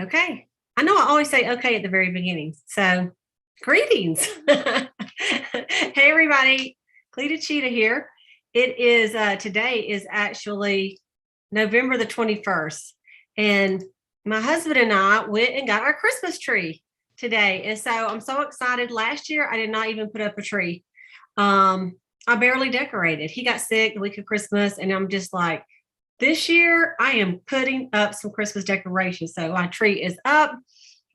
Okay. I know I always say okay at the very beginning. So, greetings. Hey, everybody. Cleta Cheetah here. It is today is actually November the 21st. And my husband and I went and got our Christmas tree today. And so I'm so excited. Last year, I did not even put up a tree. I barely decorated. He got sick the week of Christmas, and I'm just like, this year, I am putting up some Christmas decorations. So my tree is up.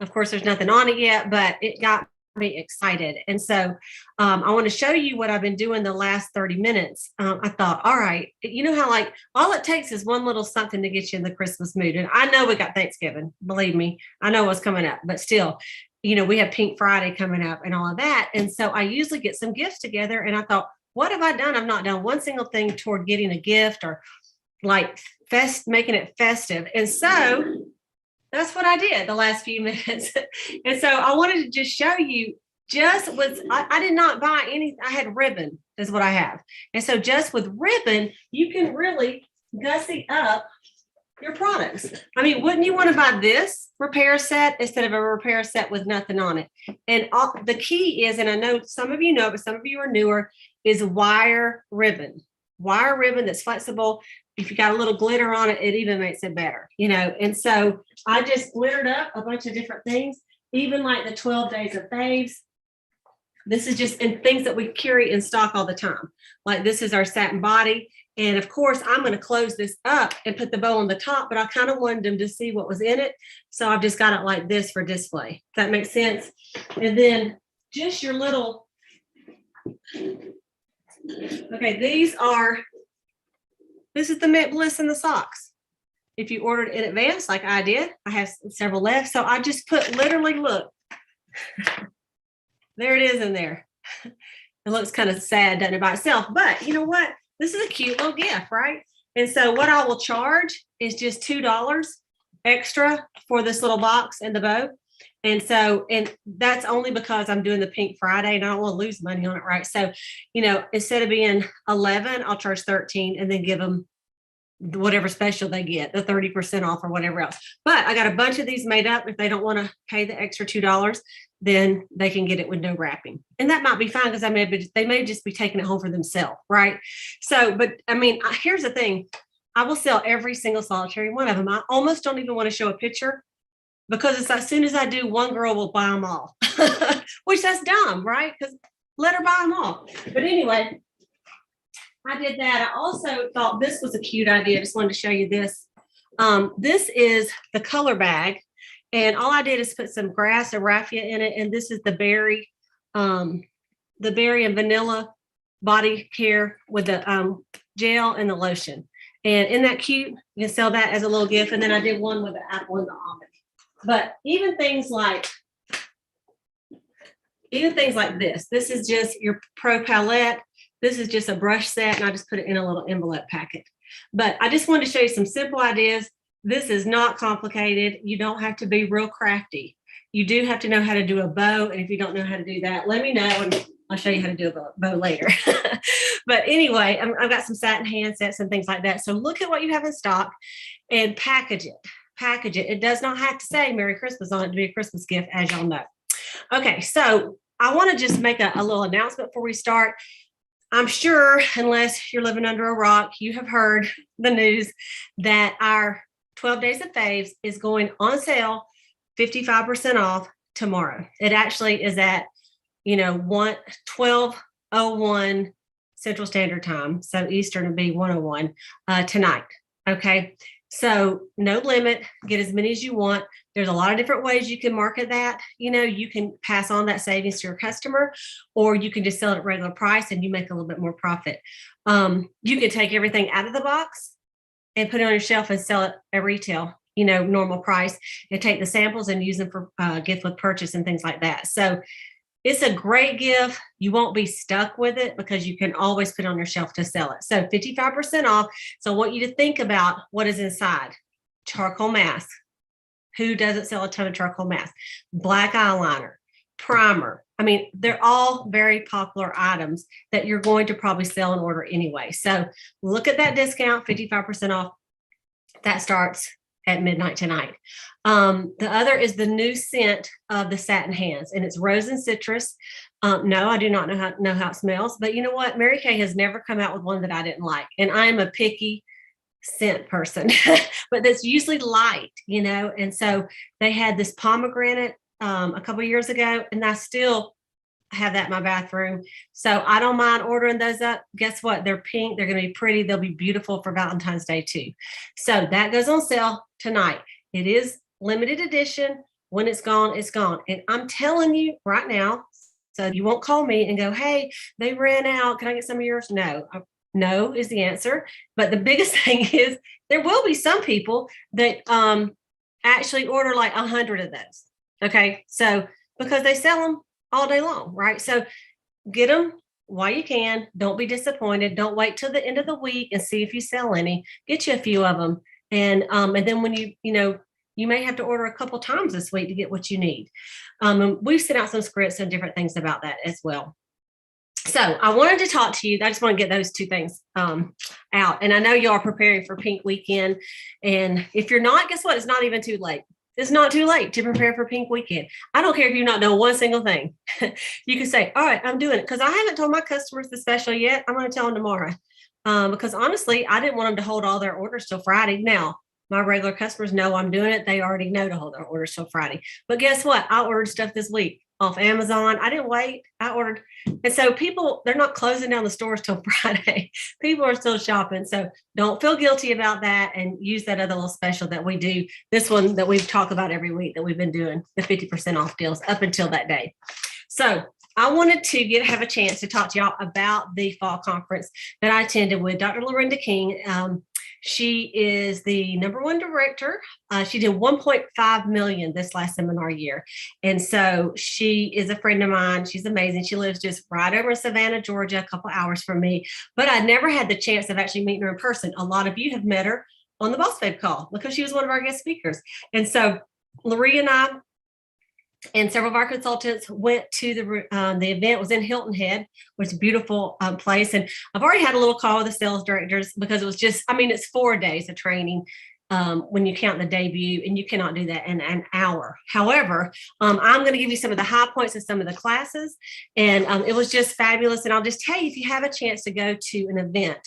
Of course, there's nothing on it yet, but it got me excited. And so I want to show you what I've been doing the last 30 minutes. I thought, all right, you know how like all it takes is one little something to get you in the Christmas mood. And I know we got Thanksgiving, believe me, I know what's coming up, but still, we have Pink Friday coming up and all of that. And so I usually get some gifts together, and I thought, what have I done? I've not done one single thing toward getting a gift or like making it festive. And so that's what I did the last few minutes. And so I wanted to just show you I did not buy any, I had ribbon is what I have. And so just with ribbon, you can really gussy up your products. I mean, wouldn't you want to buy this repair set instead of a repair set with nothing on it? And the key is, and I know some of you know, but some of you are newer, is wire ribbon that's flexible. If you got a little glitter on it, it even makes it better, And so I just glittered up a bunch of different things, even like the 12 days of faves. This is just in things that we carry in stock all the time. Like this is our satin body. And of course, I'm going to close this up and put the bow on the top, but I kind of wanted them to see what was in it. So I've just got it like this for display. If that makes sense. And then just your little, okay, this is the mint bliss in the socks. If you ordered in advance, like I did, I have several left. So I just put literally, look, there it is in there. It looks kind of sad, doesn't it, by itself? But you know what? This is a cute little gift, right? And so what I will charge is just $2 extra for this little box and the bow. And that's only because I'm doing the Pink Friday and I don't want to lose money on it, right? So, instead of being 11, I'll charge 13 and then give them whatever special they get, the 30% off or whatever else. But I got a bunch of these made up. If they don't want to pay the extra $2, then they can get it with no wrapping. And that might be fine because they may just be taking it home for themselves, right? So, but I mean, here's the thing. I will sell every single solitary one of them. I almost don't even want to show a picture because it's as soon as I do, one girl will buy them all, which that's dumb, right? Because let her buy them all. But anyway, I did that. I also thought this was a cute idea. I just wanted to show you this. This is the color bag. And all I did is put some grass and raffia in it. And this is the berry and vanilla body care with the gel and the lotion. And isn't that cute? You can sell that as a little gift. And then I did one with the apple and the almond. But even things like this is just your pro palette. This is just a brush set, and I just put it in a little envelope packet. But I just wanted to show you some simple ideas. This is not complicated. You don't have to be real crafty. You do have to know how to do a bow. And if you don't know how to do that, let me know and I'll show you how to do a bow later. But anyway, I've got some satin hand sets and things like that. So look at what you have in stock and package it. It does not have to say Merry Christmas on it to be a Christmas gift, as y'all know. Okay, so I want to just make a little announcement before we start. I'm sure, unless you're living under a rock, you have heard the news that our 12 Days of Faves is going on sale 55% off tomorrow. It actually is at, 12:01 Central Standard Time. So Eastern would be 1:01 tonight. Okay. So no limit, get as many as you want. There's a lot of different ways you can market that. You can pass on that savings to your customer, or you can just sell it at regular price and you make a little bit more profit. You can take everything out of the box and put it on your shelf and sell it at retail, normal price, and take the samples and use them for gift with purchase and things like that. So it's a great gift. You won't be stuck with it because you can always put it on your shelf to sell it. So 55% off. So I want you to think about what is inside. Charcoal mask. Who doesn't sell a ton of charcoal mask? Black eyeliner, primer. I mean, they're all very popular items that you're going to probably sell and order anyway. So look at that discount, 55% off. That starts at midnight tonight. The other is the new scent of the Satin Hands, and it's rose and citrus. No, I do not know how it smells, but you know what? Mary Kay has never come out with one that I didn't like, and I am a picky scent person, but that's usually light, and so they had this pomegranate a couple of years ago, and I still have that in my bathroom. So I don't mind ordering those up. Guess what? They're pink. They're going to be pretty. They'll be beautiful for Valentine's Day too. So that goes on sale tonight. It is limited edition. When it's gone, it's gone. And I'm telling you right now, so you won't call me and go, hey, they ran out. Can I get some of yours? No. No is the answer. But the biggest thing is there will be some people that actually order like 100 of those. Okay. So because they sell them all day long, right? So get them while you can. Don't be disappointed. Don't wait till the end of the week and see if you sell any. Get you a few of them. And then when you may have to order a couple times this week to get what you need. And we've sent out some scripts and different things about that as well. So I wanted to talk to you. I just want to get those two things out. And I know you are preparing for Pink Weekend. And if you're not, guess what? It's not even too late. It's not too late to prepare for Pink Weekend. I don't care if you not know one single thing. You can say, all right, I'm doing it. Because I haven't told my customers the special yet. I'm going to tell them tomorrow. Because honestly, I didn't want them to hold all their orders till Friday. Now, my regular customers know I'm doing it. They already know to hold their orders till Friday. But guess what? I ordered stuff this week off Amazon. I didn't wait. I ordered. And so people, they're not closing down the stores till Friday. People are still shopping. So don't feel guilty about that and use that other little special that we do. This one that we've talked about every week that we've been doing, the 50% off deals up until that day. So I wanted to have a chance to talk to y'all about the fall conference that I attended with Dr. Lorinda King. She is the #1 director. She did 1.5 million this last seminar year. And so she is a friend of mine. She's amazing. She lives just right over in Savannah, Georgia, a couple hours from me. But I never had the chance of actually meeting her in person. A lot of you have met her on the Boss Babe Call because she was one of our guest speakers. And so Lori and I and several of our consultants went to the event. Was in Hilton Head, which is a beautiful place. And I've already had a little call with the sales directors because it was just, it's 4 days of training when you count the debut, and you cannot do that in an hour. However, I'm going to give you some of the high points of some of the classes. And it was just fabulous. And I'll just tell you, if you have a chance to go to an event,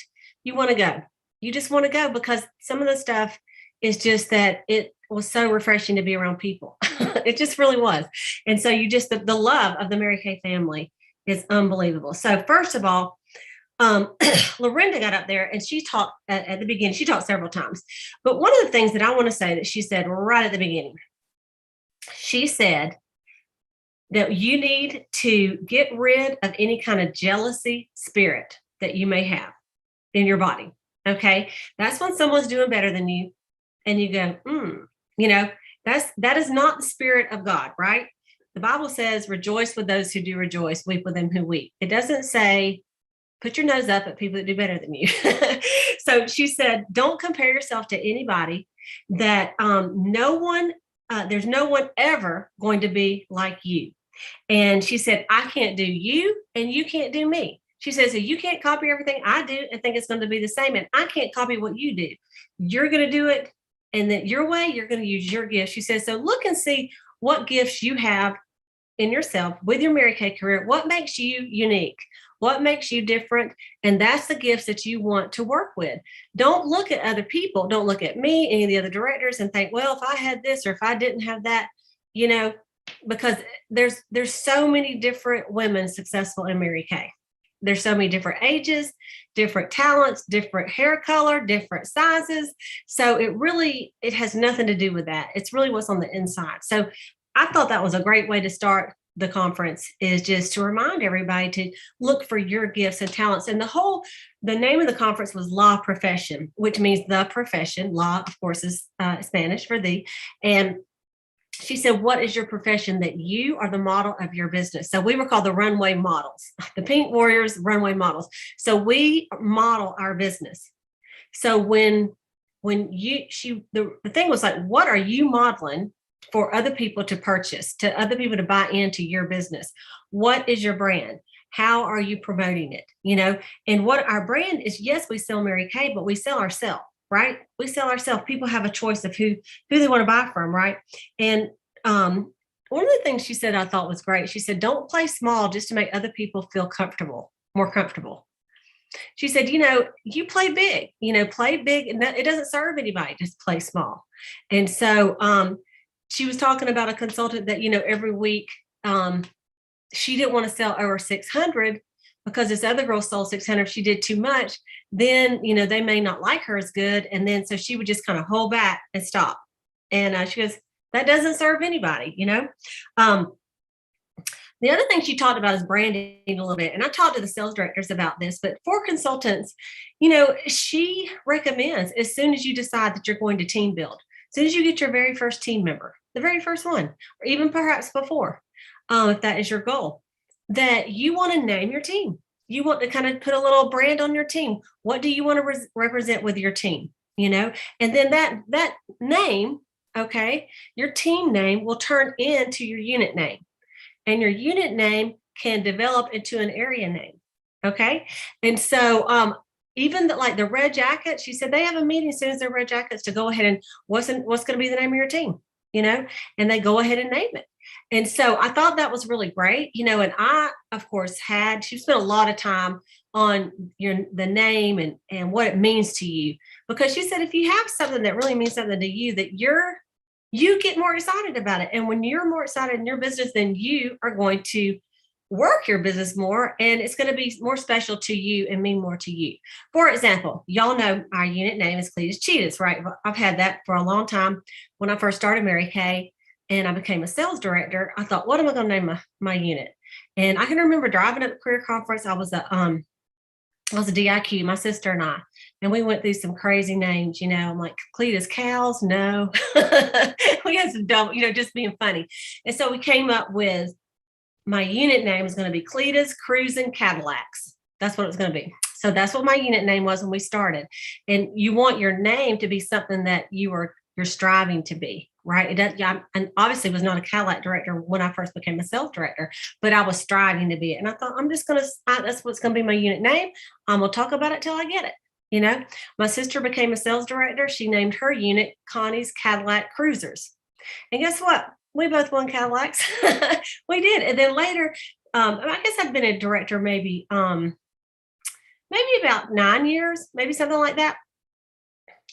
you want to go. You just want to go because some of the stuff is just that it was so refreshing to be around people. It just really was. And so you just, the love of the Mary Kay family is unbelievable. So first of all, Lorinda got up there and she talked at the beginning. She talked several times. But one of the things that I want to say that she said right at the beginning, she said that you need to get rid of any kind of jealousy spirit that you may have in your body. Okay. That's when someone's doing better than you. And you go, that is not the spirit of God, right? The Bible says, rejoice with those who do rejoice, weep with them who weep. It doesn't say, put your nose up at people that do better than you. So she said, don't compare yourself to anybody, that there's no one ever going to be like you. And she said, I can't do you and you can't do me. She says, so you can't copy everything I do and think it's going to be the same. And I can't copy what you do. You're going to do it. And that your way, you're going to use your gifts. She says, so look and see what gifts you have in yourself with your Mary Kay career. What makes you unique? What makes you different? And that's the gifts that you want to work with. Don't look at other people. Don't look at me, any of the other directors, and think, well, if I had this or if I didn't have that, because there's so many different women successful in Mary Kay. There's so many different ages, different talents, different hair color, different sizes. So it has nothing to do with that. It's really what's on the inside. So I thought that was a great way to start the conference, is just to remind everybody to look for your gifts and talents. And the name of the conference was La Profession, which means the profession. La, of course, is Spanish for the. And she said, what is your profession that you are the model of your business? So we were called the runway models, the Pink Warriors runway models. So we model our business. So the thing was like, what are you modeling for other people to purchase, to other people to buy into your business? What is your brand? How are you promoting it? And what our brand is, yes, we sell Mary Kay, but we sell ourselves. right? We sell ourselves. People have a choice of who they want to buy from, right? And one of the things she said I thought was great. She said, don't play small just to make other people feel comfortable, more comfortable. She said, you play big, play big, and that, it doesn't serve anybody, just play small. And so she was talking about a consultant that, every week she didn't want to sell over 600 because this other girl sold 600. If she did too much, then, they may not like her as good. And then so she would just kind of hold back and stop. And she goes, that doesn't serve anybody, The other thing she talked about is branding a little bit. And I talked to the sales directors about this, but for consultants, she recommends as soon as you decide that you're going to team build, as soon as you get your very first team member, the very first one, or even perhaps before, if that is your goal, that you want to name your team. You want to kind of put a little brand on your team. What do you want to represent with your team? And then that name, okay, your team name will turn into your unit name. And your unit name can develop into an area name. Okay. And so even like the red jackets, she said they have a meeting as soon as they're red jackets to go ahead and what's going to be the name of your team, and they go ahead and name it. And so I thought that was really great, and I, of course, she spent a lot of time on the name and what it means to you, because she said, if you have something that really means something to you, that you get more excited about it. And when you're more excited in your business, then you are going to work your business more, and it's going to be more special to you and mean more to you. For example, y'all know our unit name is Cletus Cheetahs, right? I've had that for a long time. When I first started Mary Kay and I became a sales director, I thought, what am I going to name my unit? And I can remember driving up the career conference. I was a DIQ, my sister and I, and we went through some crazy names, I'm like, Cletus Cows, no. We had some dumb, just being funny. And so we came up with, my unit name is going to be Cletus Cruising Cadillacs. That's what it was going to be. So that's what my unit name was when we started. And you want your name to be something that you're striving to be, right? And obviously was not a Cadillac director when I first became a sales director, but I was striving to be it. And I thought, that's what's going to be my unit name. I'm going to talk about it till I get it. My sister became a sales director. She named her unit Connie's Cadillac Cruisers. And guess what? We both won Cadillacs. We did. And then later, I guess I've been a director maybe about 9 years, maybe something like that.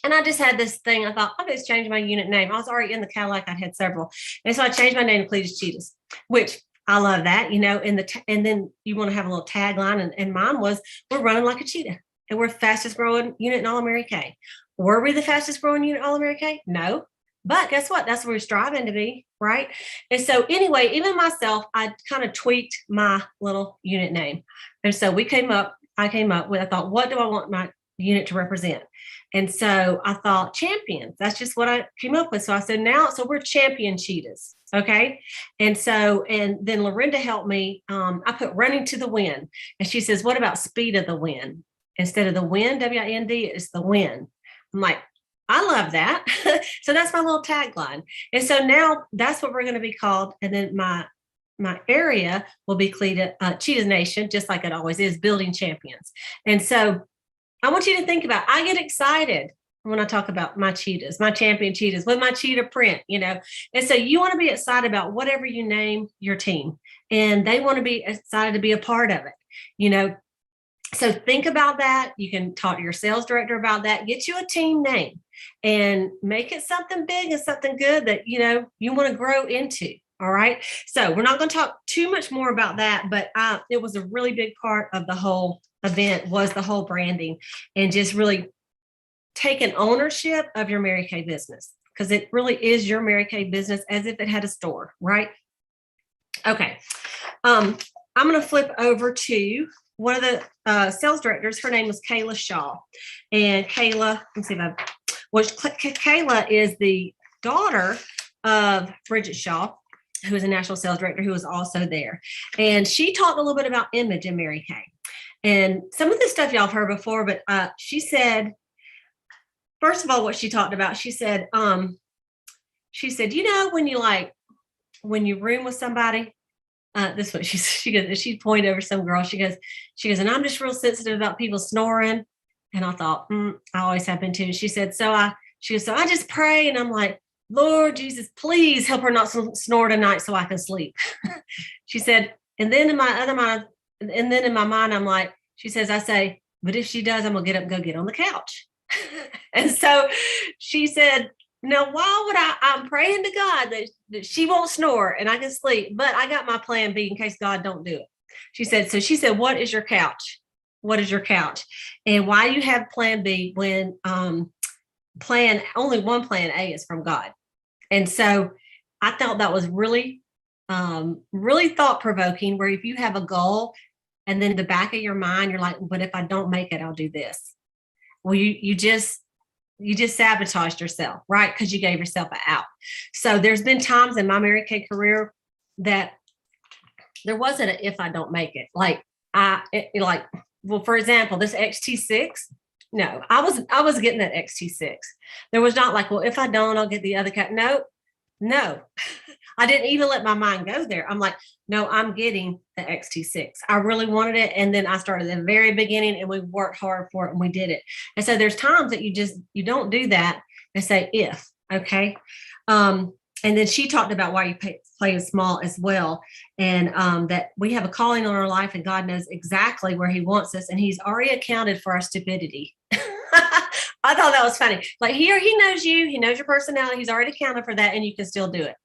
And I just had this thing. I thought, I'm going to change my unit name. I was already in the Cadillac. I had several. And so I changed my name to Cletus Cheetahs, which I love that, and then you want to have a little tagline. And mine was, we're running like a cheetah, and we're fastest growing unit in all of Mary Kay. Were we the fastest growing unit in all of Mary Kay? No. But guess what? That's what we're striving to be, right? And so anyway, even myself, I kind of tweaked my little unit name. And so I came up with, I thought, what do I want my unit to represent? And so I thought champions. That's just what I came up with. So I said, so we're champion cheetahs. Okay. And then Lorinda helped me. I put running to the wind. And she says, what about speed of the wind? Instead of the wind, WIND, it's the wind. I'm like, I love that. So that's my little tagline. And so now that's what we're going to be called. And then my area will be Cheetahs Nation, just like it always is, building champions. And so I want you to think about, I get excited when I talk about my cheetahs, my champion cheetahs, with my cheetah print, And so you want to be excited about whatever you name your team, and they want to be excited to be a part of it, So think about that. You can talk to your sales director about that. Get you a team name and make it something big and something good that, you want to grow into. All right. So we're not going to talk too much more about that, but it was a really big part of the whole event, was the whole branding, and just really taking ownership of your Mary Kay business, because it really is your Mary Kay business as if it had a store, right? Okay. I'm going to flip over to one of the sales directors. Her name was Kayla Shaw. And Kayla, Kayla is the daughter of Bridget Shaw, who is a national sales director, who was also there. And she talked a little bit about image in Mary Kay. And some of this stuff y'all have heard before, but she said, first of all, what she talked about, she said, when you room with somebody, this one, she goes, she pointed over some girl. She goes, and I'm just real sensitive about people snoring. And I thought, I always have been too. She said, she goes, so I just pray. And I'm like, Lord Jesus, please help her not snore tonight so I can sleep. She said, and then in my other mind, and then in my mind, I'm like, she says, I say, but if she does, I'm gonna get up and go get on the couch. And so she said, no, why would I'm praying to God that she won't snore and I can sleep, but I got my plan B in case God don't do it. She said, what is your couch? What is your couch? And why you have plan B when only one plan A is from God. And so I thought that was really, really thought provoking, where if you have a goal and then in the back of your mind, you're like, but if I don't make it, I'll do this. Well, you just sabotaged yourself, right? Because you gave yourself an out. So there's been times in my Mary Kay career that there wasn't a if I don't make it. Well, for example, this XT6. No, I was getting that XT6. There was not like, well, if I don't, I'll get the other cat. No. I didn't even let my mind go there. I'm like, no, I'm getting the XT6. I really wanted it. And then I started at the very beginning and we worked hard for it and we did it. And so there's times that you don't do that and say if, okay. And then she talked about why you play small as well. And that we have a calling on our life and God knows exactly where he wants us. And he's already accounted for our stupidity. I thought that was funny. Like here, he knows you, he knows your personality. He's already accounted for that and you can still do it.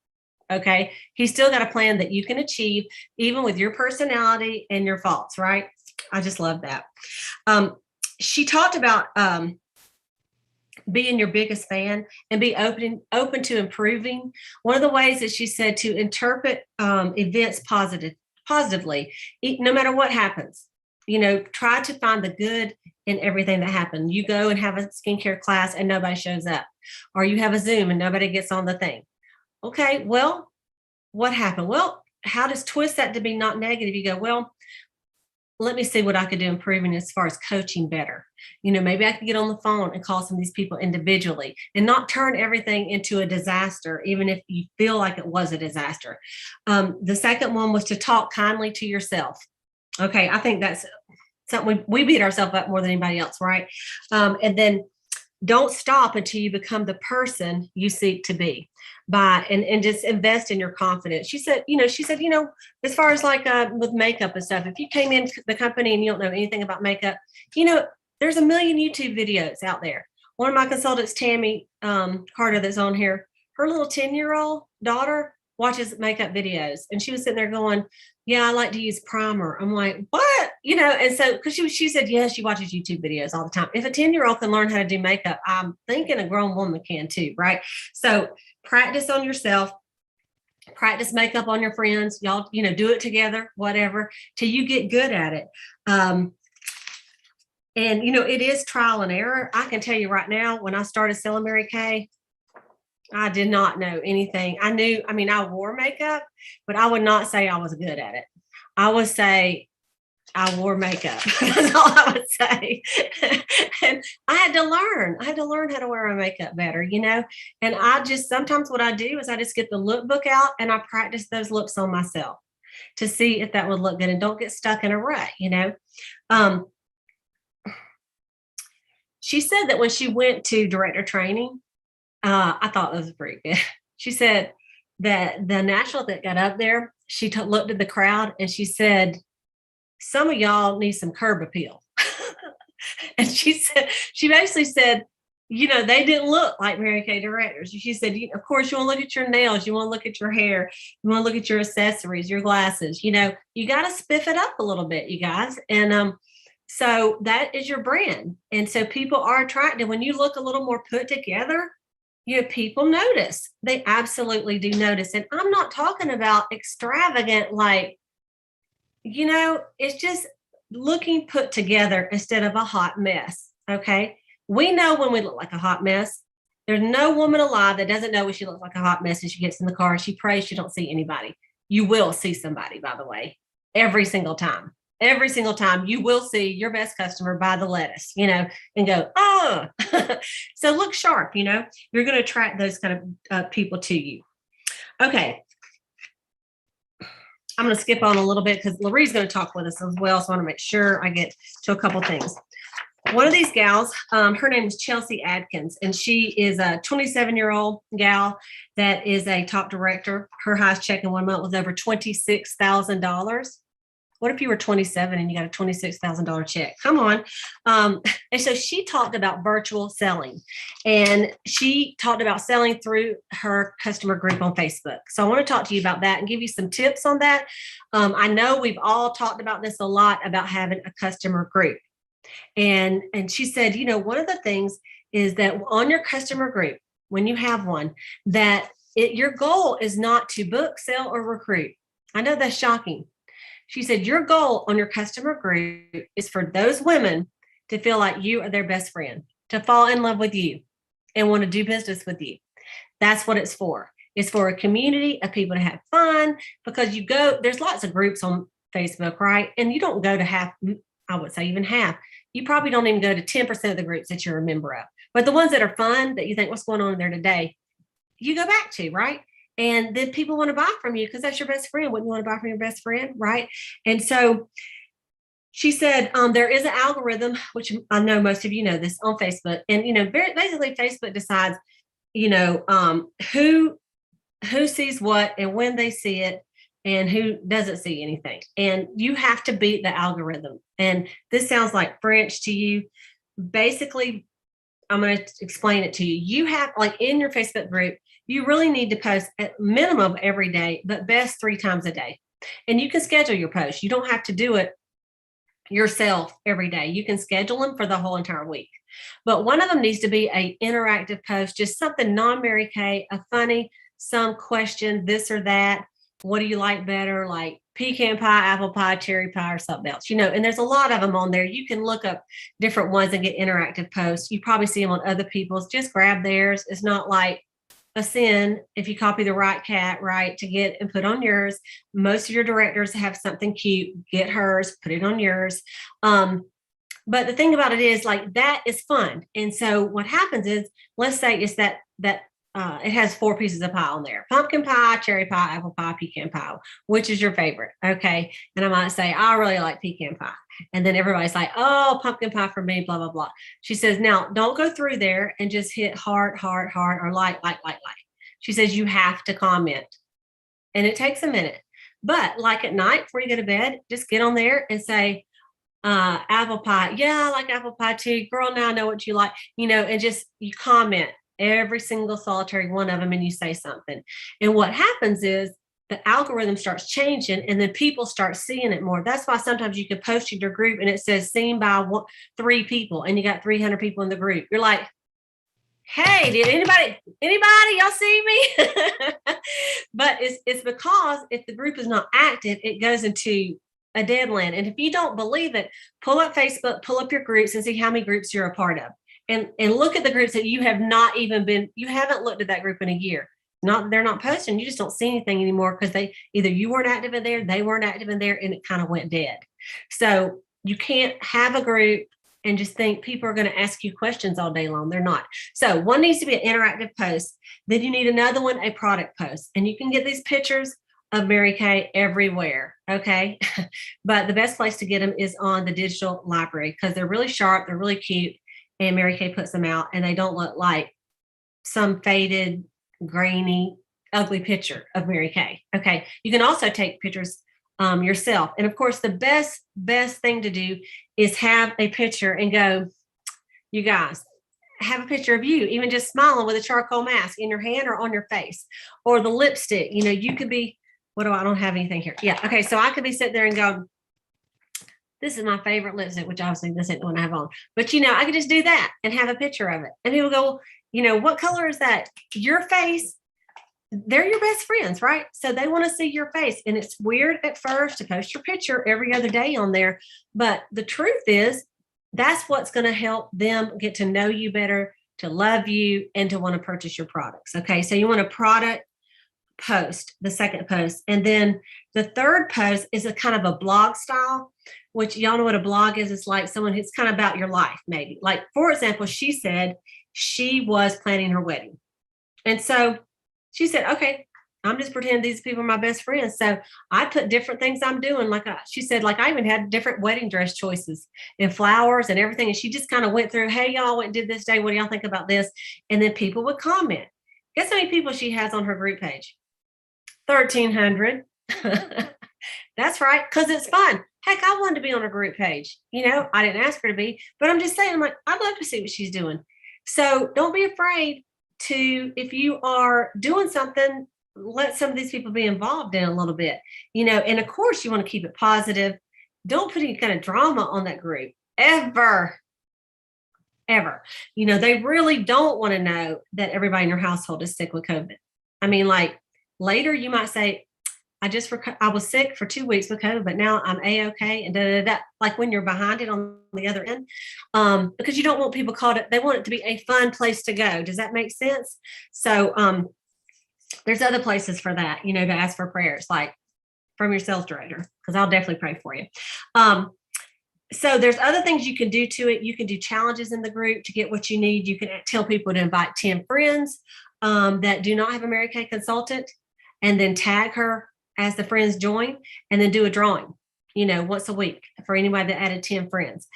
Okay. He's still got a plan that you can achieve even with your personality and your faults, right? I just love that. She talked about being your biggest fan and be open to improving. One of the ways that she said to interpret events positively, no matter what happens, try to find the good in everything that happened. You go and have a skincare class and nobody shows up, or you have a Zoom and nobody gets on the thing. Okay, well, what happened? Well, how does twist that to be not negative? You go, well, let me see what I could do improving as far as coaching better. Maybe I could get on the phone and call some of these people individually and not turn everything into a disaster, even if you feel like it was a disaster. The second one was to talk kindly to yourself. Okay, I think that's something we beat ourselves up more than anybody else, right? And then don't stop until you become the person you seek to be. And just invest in your confidence. She said, as far as like with makeup and stuff, if you came in the company and you don't know anything about makeup, there's a million YouTube videos out there. One of my consultants, Tammy Carter, that's on here, her little 10-year-old daughter watches makeup videos. And she was sitting there going, yeah, I like to use primer. I'm like, what? And so, because she said, yes, she watches YouTube videos all the time. If a 10-year-old can learn how to do makeup, I'm thinking a grown woman can too, right? So practice on yourself, practice makeup on your friends. Y'all, do it together, whatever, till you get good at it. And, it is trial and error. I can tell you right now, when I started selling Mary Kay, I did not know anything. I wore makeup, but I would not say I was good at it. I would say I wore makeup. That's all I would say. And I had to learn how to wear my makeup better, and sometimes what I do is I just get the lookbook out and I practice those looks on myself to see if that would look good and don't get stuck in a rut, She said that when she went to director training, I thought that was pretty good. She said that the national that got up there, she looked at the crowd and she said, some of y'all need some curb appeal. And she basically said, they didn't look like Mary Kay directors. She said, of course, you want to look at your nails. You want to look at your hair. You want to look at your accessories, your glasses. You got to spiff it up a little bit, you guys. And so that is your brand. And so people are attracted. When you look a little more put together, people notice. They absolutely do notice. And I'm not talking about extravagant, like, it's just looking put together instead of a hot mess. Okay. We know when we look like a hot mess. There's no woman alive that doesn't know when she looks like a hot mess and she gets in the car and she prays she don't see anybody. You will see somebody, by the way, every single time. Every single time you will see your best customer buy the lettuce, and go, oh, so look sharp, you're going to attract those kind of people to you. Okay. I'm going to skip on a little bit because Lorraine's going to talk with us as well. So I want to make sure I get to a couple things. one of these gals, her name is Chelsea Adkins, and she is a 27-year-old gal that is a top director. Her highest check in 1 month was over $26,000. What if you were 27 and you got a $26,000 check? Come on. And so she talked about virtual selling, and she talked about selling through her customer group on Facebook. So I want to talk to you about that and give you some tips on that. I know we've all talked about this a lot about having a customer group. And she said, one of the things is that on your customer group, when you have one, that your goal is not to book, sell, or recruit. I know that's shocking. She said, your goal on your customer group is for those women to feel like you are their best friend, to fall in love with you and want to do business with you. That's what it's for. It's for a community of people to have fun, because there's lots of groups on Facebook, right? And you don't go to half, I would say even half. You probably don't even go to 10% of the groups that you're a member of. But the ones that are fun, that you think, what's going on in there today, you go back to, right? And then people want to buy from you because that's your best friend. Wouldn't you want to buy from your best friend, right? And so she said there is an algorithm, which I know most of you know this, on Facebook. And, basically Facebook decides, who sees what and when they see it and who doesn't see anything. And you have to beat the algorithm. And this sounds like French to you. Basically, I'm going to explain it to you. You have, like, in your Facebook group, you really need to post at minimum every day, but best 3 times a day. And you can schedule your posts. You don't have to do it yourself every day. You can schedule them for the whole entire week. But one of them needs to be an interactive post, just something non-Mary Kay, a funny, some question, this or that. What do you like better? Like pecan pie, apple pie, cherry pie, or something else, and there's a lot of them on there. You can look up different ones and get interactive posts. You probably see them on other people's. Just grab theirs. It's not like a sin if you copy the right cat, right, to get and put on yours. Most of your directors have something cute. Get hers, put it on yours. But the thing about it is, like, that is fun. And so what happens is, let's say it's that it has 4 pieces of pie on there: pumpkin pie, cherry pie, apple pie, pecan pie. Which is your favorite? Okay. And I might say, I really like pecan pie. And then everybody's like, oh, pumpkin pie for me, blah, blah, blah. She says, now don't go through there and just hit heart, or like. She says, you have to comment. And it takes a minute. But like at night before you go to bed, just get on there and say, apple pie. Yeah, I like apple pie too. Girl, now I know what you like, and just you comment every single solitary one of them, and you say something. And what happens is the algorithm starts changing, and then people start seeing it more. That's why sometimes you can post in your group and it says seen by 3 people, and you got 300 people in the group. You're like, hey, did anybody y'all see me? But it's because if the group is not active, it goes into a dead land. And if you don't believe it, pull up Facebook, pull up your groups and see how many groups you're a part of. And look at the groups that you haven't looked at that group in a year. They're not posting. You just don't see anything anymore because either you weren't active in there, they weren't active in there, and it kind of went dead. So you can't have a group and just think people are going to ask you questions all day long. They're not. So one needs to be an interactive post. Then you need another one, a product post. And you can get these pictures of Mary Kay everywhere. Okay. But the best place to get them is on the digital library, because they're really sharp. They're really cute. And Mary Kay puts them out, and they don't look like some faded, grainy, ugly picture of Mary Kay. Okay. You can also take pictures yourself. And of course, the best thing to do is have a picture and go, you guys, have a picture of you, even just smiling with a charcoal mask in your hand or on your face, or the lipstick. You could be, I don't have anything here. Yeah. Okay. So I could be sitting there and go, this is my favorite lipstick, which obviously this isn't the one I have on. But, I could just do that and have a picture of it. And people go, what color is that? Your face. They're your best friends, right? So they want to see your face. And it's weird at first to post your picture every other day on there. But the truth is, that's what's going to help them get to know you better, to love you, and to want to purchase your products. Okay. So you want a product post, the second post. And then the third post is a kind of a blog style, which y'all know what a blog is. It's like someone who's kind of about your life, maybe. Like, for example, she said she was planning her wedding. And so she said, okay, I'm just pretending these people are my best friends. So I put different things I'm doing. Like she said, like I even had different wedding dress choices and flowers and everything. And she just kind of went through, hey, y'all went and did this day. What do y'all think about this? And then people would comment. Guess how many people she has on her group page? 1,300. That's right. Because it's fun. Heck, I wanted to be on a group page. I didn't ask her to be, but I'm just saying, I'm like, I'd love to see what she's doing. So don't be afraid to, if you are doing something, let some of these people be involved in a little bit, and of course you want to keep it positive. Don't put any kind of drama on that group ever. They really don't want to know that everybody in your household is sick with COVID. I mean, like later you might say, I was sick for 2 weeks with COVID, but now I'm A-okay and da-da-da. Like when you're behind it on the other end, because you don't want people caught it. They want it to be a fun place to go. Does that make sense? So there's other places for that, to ask for prayers, like from your sales director, because I'll definitely pray for you. So there's other things you can do to it. You can do challenges in the group to get what you need. You can tell people to invite 10 friends that do not have a Mary Kay consultant, and then tag her as the friends join, and then do a drawing, once a week for anybody that added 10 friends.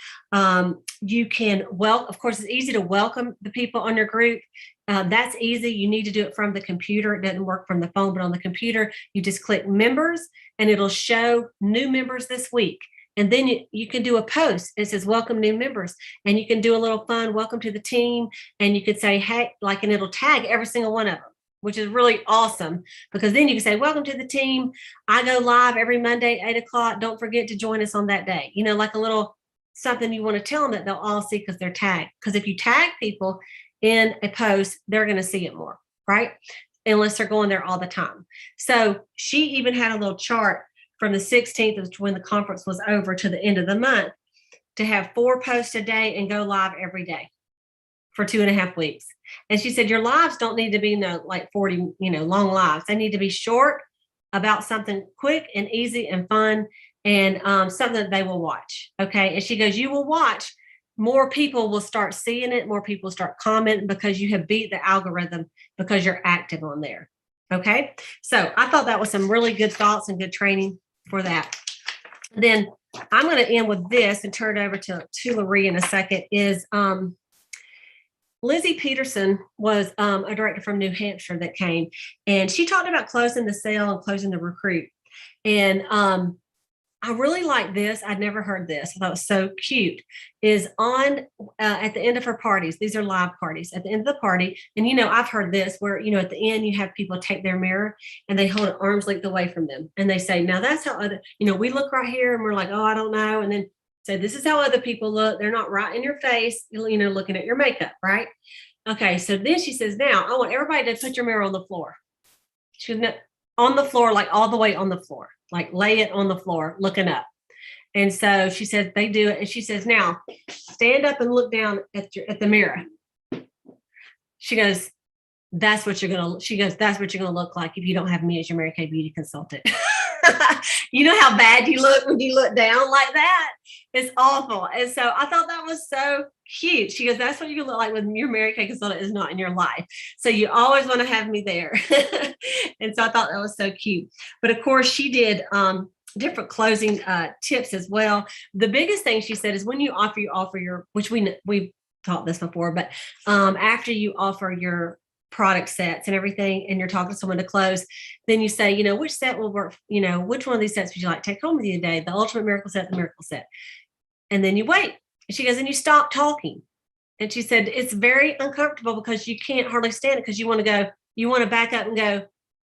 You can, of course, it's easy to welcome the people on your group. That's easy. You need to do it from the computer. It doesn't work from the phone, but on the computer, you just click members and it'll show new members this week. And then you can do a post. It says, welcome new members. And you can do a little fun, welcome to the team. And you could say, hey, and it'll tag every single one of them, which is really awesome, because then you can say, welcome to the team. I go live every Monday, 8:00. Don't forget to join us on that day. Like a little something you want to tell them that they'll all see because they're tagged. Because if you tag people in a post, they're going to see it more, right? Unless they're going there all the time. So she even had a little chart from the 16th, of when the conference was over, to the end of the month, to have 4 posts a day and go live every day for 2.5 weeks. And she said, your lives don't need to be like 40, long lives. They need to be short, about something quick and easy and fun, and something that they will watch. Okay. And she goes, you will watch, more people will start seeing it. More people start commenting because you have beat the algorithm, because you're active on there. Okay. So I thought that was some really good thoughts and good training for that. Then I'm going to end with this and turn it over to Loree in a second. Is Lizzie Peterson was a director from New Hampshire that came, and she talked about closing the sale and closing the recruit. And I really like this. I'd never heard this. I thought it was so cute. Is on at the end of her parties. These are live parties. At the end of the party, and I've heard this where at the end you have people take their mirror and they hold it arm's length away from them, and they say, "Now that's how other." We look right here and we're like, "Oh, I don't know," and then say, "This is how other people look. They're not right in your face. Looking at your makeup, right?" Okay. So then she says, "Now I want everybody to put your mirror on the floor." She goes, on the floor, like all the way on the floor. Like lay it on the floor, looking up. And so she says they do it. And she says, now stand up and look down at the mirror. She goes, that's what you're going to look like if you don't have me as your Mary Kay beauty consultant. You know how bad you look when you look down like that? It's awful. And so I thought that was so cute. She goes, that's what you look like when your Mary Kay consultant is not in your life. So you always want to have me there. And so I thought that was so cute. But of course, she did different closing tips as well. The biggest thing she said is when you offer your, which we've taught this before, but after you offer your product sets and everything, and you're talking to someone to close, then you say, which set will work, which one of these sets would you like to take home with you today? The Ultimate Miracle Set, the Miracle Set. And then you wait. And she goes, and you stop talking. And she said, it's very uncomfortable because you can't hardly stand it, because you want to back up and go.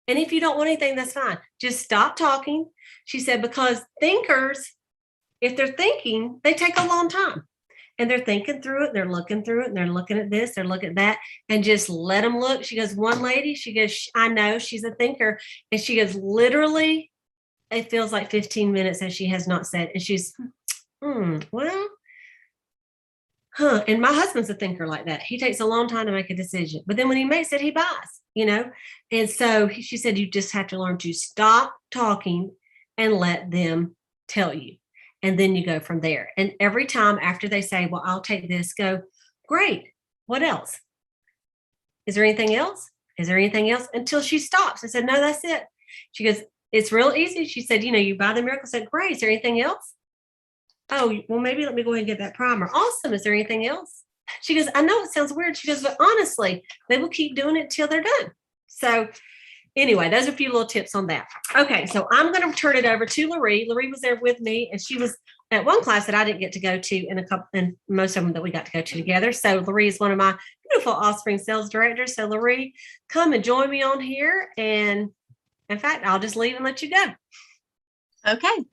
And if you don't want anything, that's fine. Just stop talking. She said, because thinkers, if they're thinking, they take a long time. And they're thinking through it, they're looking through it, and they're looking at this, they're looking at that, and just let them look. She goes, one lady, she goes, I know she's a thinker. And she goes, literally, it feels like 15 minutes and she has not said. And she's, well, and my husband's a thinker like that. He takes a long time to make a decision. But then when he makes it, he buys, And so she said, you just have to learn to stop talking and let them tell you. And then you go from there. And every time after they say, well, I'll take this, go, great. What else? Is there anything else? is there anything else? Until she stops. I said, no, that's it. She goes, it's real easy. She said, you buy the miracle. I said, great. Is there anything else? Oh, well, maybe let me go ahead and get that primer. Awesome. Is there anything else? She goes, I know it sounds weird. She goes, but honestly, they will keep doing it till they're done. So anyway, those are a few little tips on that. Okay, so I'm going to turn it over to Loree. Loree was there with me, and she was at one class that I didn't get to go to, and most of them that we got to go to together. So Loree is one of my beautiful Offspring sales directors. So Loree, come and join me on here. And in fact, I'll just leave and let you go. Okay.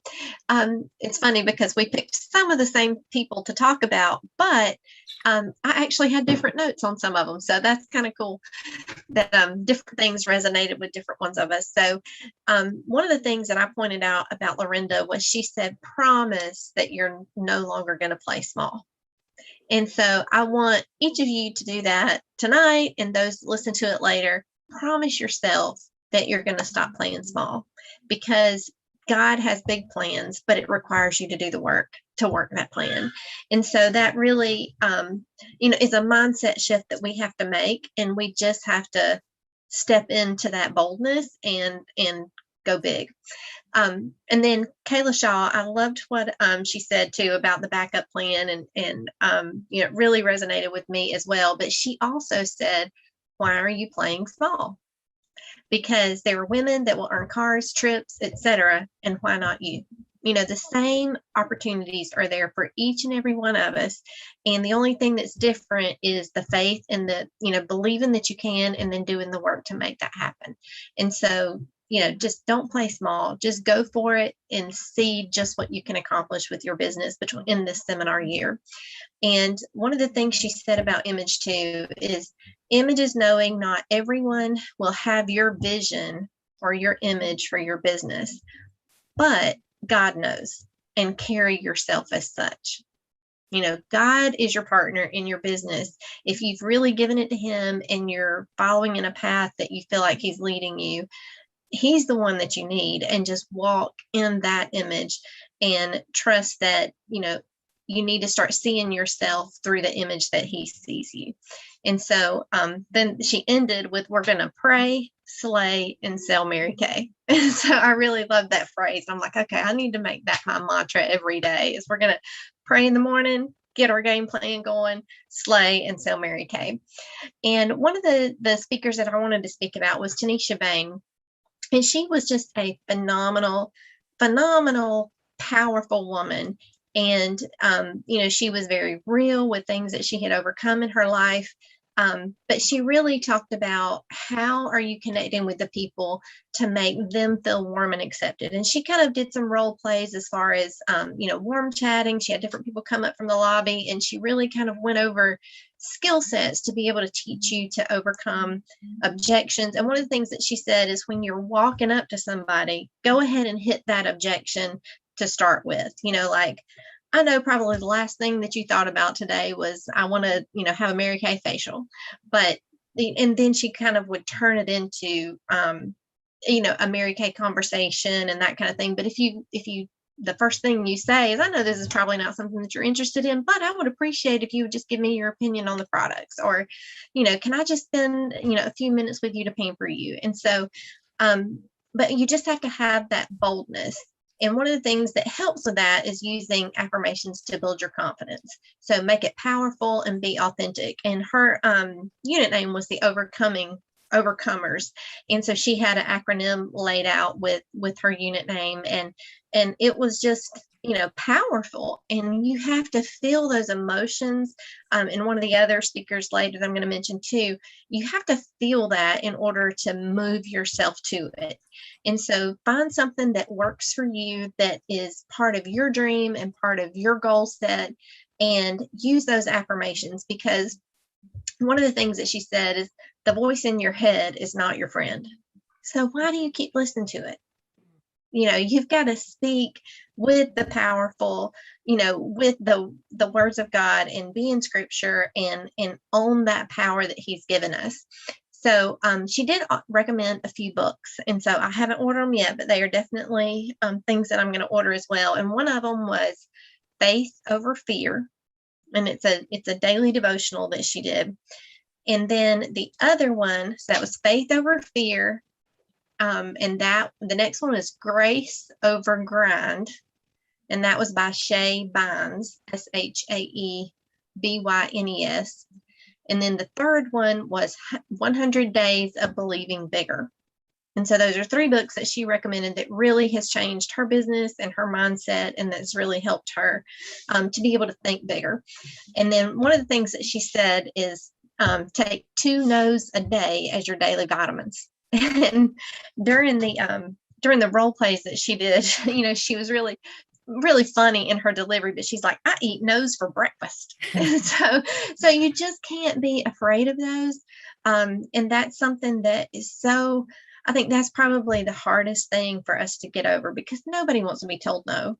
It's funny because we picked some of the same people to talk about, but I actually had different notes on some of them. So that's kind of cool that different things resonated with different ones of us. So one of the things that I pointed out about Lorinda was she said, promise that you're no longer going to play small. And so I want each of you to do that tonight, and those listen to it later. Promise yourself that you're going to stop playing small, because God has big plans, but it requires you to do the work to work that plan. And so that really, is a mindset shift that we have to make, and we just have to step into that boldness and go big. And then Kayla Shaw, I loved what she said too about the backup plan, and it really resonated with me as well. But she also said, why are you playing small? Because there are women that will earn cars, trips, etc. And why not you? The same opportunities are there for each and every one of us. And the only thing that's different is the faith and the, believing that you can, and then doing the work to make that happen. And so, just don't play small, just go for it and see just what you can accomplish with your business in this seminar year. And one of the things she said about image too is image is knowing not everyone will have your vision or your image for your business, but God knows, and carry yourself as such. God is your partner in your business. If you've really given it to him and you're following in a path that you feel like he's leading you, he's the one that you need, and just walk in that image and trust that, you need to start seeing yourself through the image that he sees you. And so then she ended with, we're going to pray, slay, and sell Mary Kay. And so I really love that phrase. I'm like, okay, I need to make that my mantra every day, is we're going to pray in the morning, get our game plan going, slay, and sell Mary Kay. And one of the speakers that I wanted to speak about was Tanisha Bang. And she was just a phenomenal, powerful woman. And, she was very real with things that she had overcome in her life. But she really talked about how are you connecting with the people to make them feel warm and accepted. And she kind of did some role plays as far as, warm chatting. She had different people come up from the lobby, and she really kind of went over skill sets to be able to teach you to overcome objections. And one of the things that she said is, when you're walking up to somebody, go ahead and hit that objection to start with. I know probably the last thing that you thought about today was, I want to, have a Mary Kay facial, and then she kind of would turn it into, a Mary Kay conversation and that kind of thing. But if you, the first thing you say is, I know this is probably not something that you're interested in, but I would appreciate if you would just give me your opinion on the products, or, can I just spend, a few minutes with you to pamper you? And so, but you just have to have that boldness. And one of the things that helps with that is using affirmations to build your confidence. So make it powerful and be authentic. And her unit name was the Overcomers. And so she had an acronym laid out with her unit name, and it was just, powerful. And you have to feel those emotions. And one of the other speakers later that I'm going to mention too, you have to feel that in order to move yourself to it. And so find something that works for you, that is part of your dream and part of your goal set, and use those affirmations. Because one of the things that she said is, the voice in your head is not your friend. So why do you keep listening to it? You've got to speak with the powerful, with the words of God, and be in scripture and own that power that he's given us. So she did recommend a few books. And so I haven't ordered them yet, but they are definitely things that I'm going to order as well. And one of them was Faith Over Fear. And it's a daily devotional that she did. And then the other one, so that was faith over fear. And that the next one is grace over grind. And that was by Shae Bynes, ShaeBynes. And then the third one was 100 Days of Believing Bigger. And so those are 3 books that she recommended that really has changed her business and her mindset, and that's really helped her to be able to think bigger. And then one of the things that she said is take 2 no's a day as your daily vitamins. And during the role plays that she did, she was really funny in her delivery, but she's like, I eat no's for breakfast. so you just can't be afraid of those. And that's something that is so, I think that's probably the hardest thing for us to get over, because nobody wants to be told no.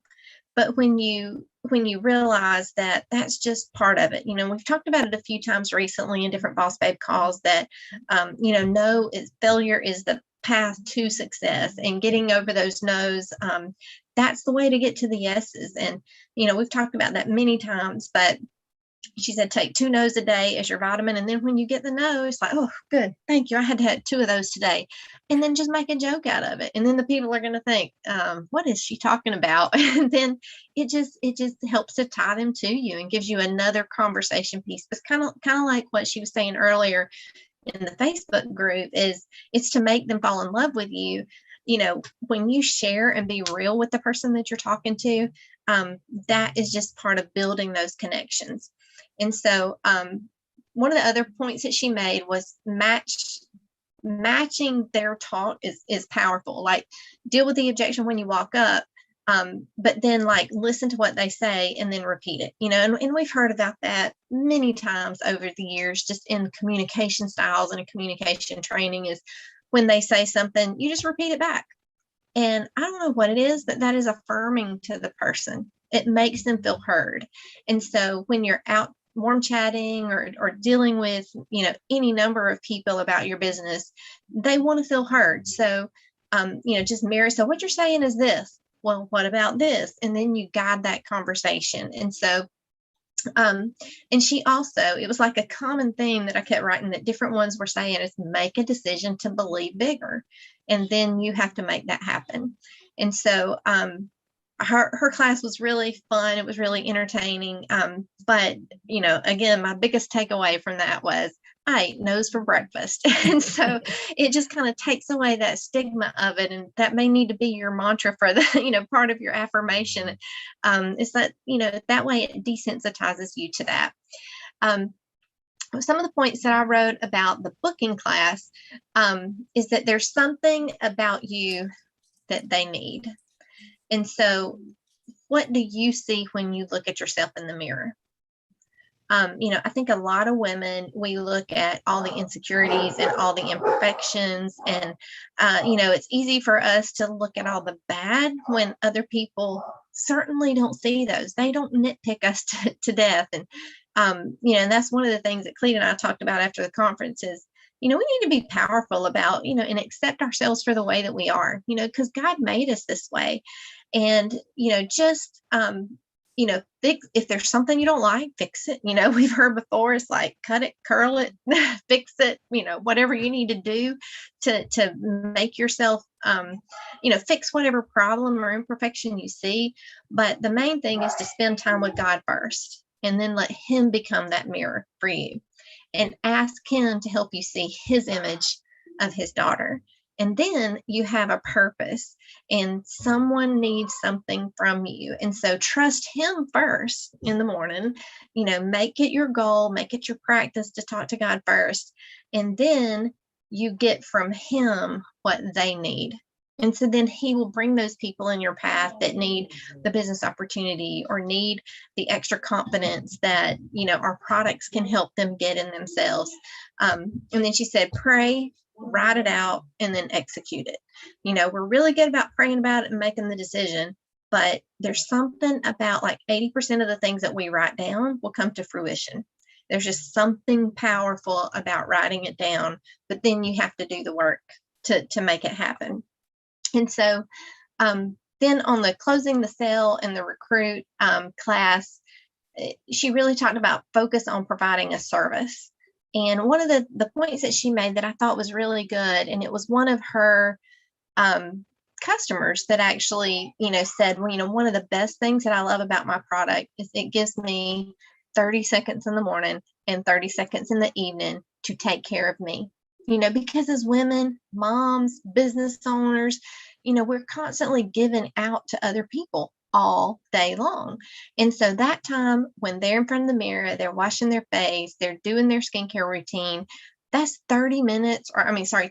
But when you realize that that's just part of it, we've talked about it a few times recently in different Boss Babe calls that, no is failure is the path to success, and getting over those no's. That's the way to get to the yeses. And, we've talked about that many times, but she said, take 2 no's a day as your vitamin. And then when you get the no, it's like, oh, good. Thank you. I had to have 2 of those today. And then just make a joke out of it. And then the people are going to think, what is she talking about? And then it just helps to tie them to you and gives you another conversation piece. It's kind of like what she was saying earlier in the Facebook group, it's to make them fall in love with you. When you share and be real with the person that you're talking to, that is just part of building those connections. And so one of the other points that she made was matching their talk is powerful. Like, deal with the objection when you walk up, but then listen to what they say and then repeat it, and we've heard about that many times over the years, just in communication styles and in communication training, is when they say something, you just repeat it back. And I don't know what it is, but that is affirming to the person. It makes them feel heard. And so when you're out warm chatting or dealing with, any number of people about your business, they want to feel heard. So, just mirror. So what you're saying is this. Well, what about this? And then you guide that conversation. And so, and she also, it was like a common theme that I kept writing that different ones were saying is make a decision to believe bigger. And then you have to make that happen. And so, her class was really fun. It was really entertaining. But, again, my biggest takeaway from that was I ate no's for breakfast. And so it just kind of takes away that stigma of it. And that may need to be your mantra for the, part of your affirmation. Is that, that way it desensitizes you to that. Some of the points that I wrote about the booking class is that there's something about you that they need. And so what do you see when you look at yourself in the mirror? I think a lot of women, we look at all the insecurities and all the imperfections, and, it's easy for us to look at all the bad when other people certainly don't see those. They don't nitpick us to death. And, and that's one of the things that Cleta and I talked about after the conference is, we need to be powerful about, and accept ourselves for the way that we are, because God made us this way. And, just, if there's something you don't like, fix it. We've heard before, it's like, cut it, curl it, fix it, whatever you need to do to make yourself, fix whatever problem or imperfection you see. But the main thing is to spend time with God first, and then let Him become that mirror for you, and ask Him to help you see His image of His daughter. And then you have a purpose, and someone needs something from you. And so trust Him first in the morning, make it your goal, make it your practice to talk to God first. And then you get from Him what they need. And so then He will bring those people in your path that need the business opportunity or need the extra confidence that, our products can help them get in themselves. And then she said, pray, write it out, and then execute it. We're really good about praying about it and making the decision, but there's something about 80% of the things that we write down will come to fruition. There's just something powerful about writing it down, but then you have to do the work to make it happen. And so then on the closing the sale and the recruit class, she really talked about focus on providing a service. And one of the points that she made that I thought was really good, and it was one of her customers that actually, said, well, one of the best things that I love about my product is it gives me 30 seconds in the morning and 30 seconds in the evening to take care of me. Because as women, moms, business owners, we're constantly giving out to other people all day long. And so that time when they're in front of the mirror, they're washing their face, they're doing their skincare routine, that's 30 minutes, or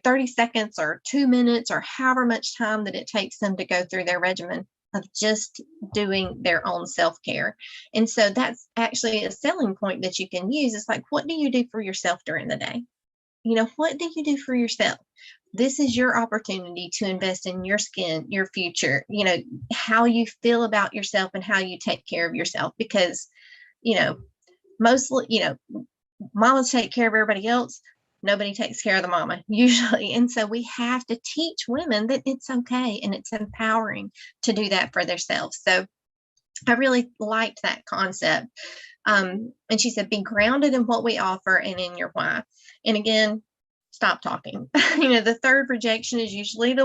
30 seconds or 2 minutes, or however much time that it takes them to go through their regimen of just doing their own self-care. And so that's actually a selling point that you can use. It's like, what do you do for yourself during the day? What do you do for yourself? This is your opportunity to invest in your skin, your future, how you feel about yourself and how you take care of yourself. Because, mostly, mamas take care of everybody else. Nobody takes care of the mama usually. And so we have to teach women that it's okay and it's empowering to do that for themselves. So I really liked that concept. And she said, be grounded in what we offer and in your why. And again, stop talking. The third rejection is usually the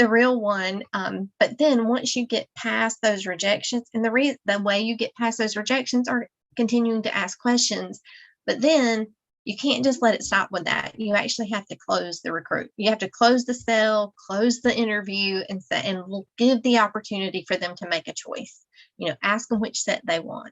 real one. But then once you get past those rejections, and the way you get past those rejections are continuing to ask questions, but then you can't just let it stop with that. You actually have to close the recruit. You have to close the sale, close the interview, and give the opportunity for them to make a choice. Ask them which set they want.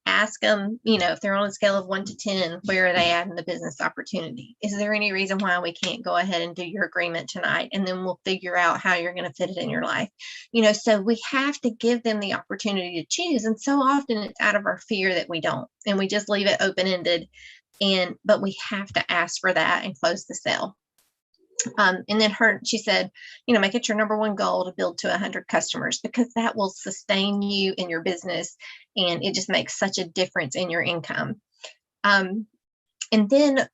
Ask them, if they're on a scale of 1 to 10, where are they at in the business opportunity? Is there any reason why we can't go ahead and do your agreement tonight? And then we'll figure out how you're going to fit it in your life. So we have to give them the opportunity to choose. And so often it's out of our fear that we don't, and we just leave it open-ended. But we have to ask for that and close the sale. And then she said, make it your number one goal to build to 100 customers, because that will sustain you in your business. And it just makes such a difference in your income. And then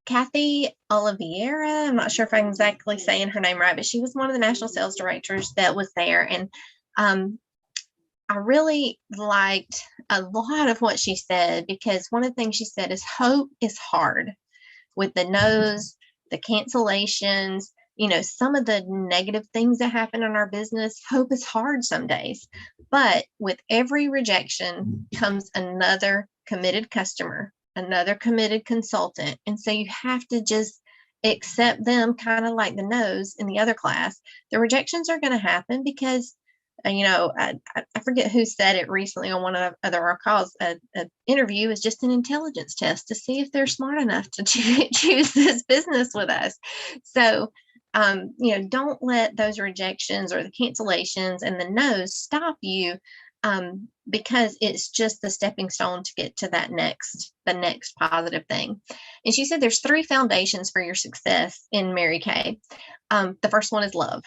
Kathy Oliveira, I'm not sure if I'm exactly saying her name right, but she was one of the national sales directors that was there. And I really liked a lot of what she said, because one of the things she said is hope is hard with the no's, the cancellations, some of the negative things that happen in our business. Hope is hard some days, but with every rejection comes another committed customer, another committed consultant. And so you have to just accept them, kind of like the no's in the other class. The rejections are going to happen because I forget who said it recently on one of our calls. An interview is just an intelligence test to see if they're smart enough to choose this business with us. So, don't let those rejections or the cancellations and the no's stop you, because it's just the stepping stone to get to the next positive thing. And she said there's 3 foundations for your success in Mary Kay. The first one is love.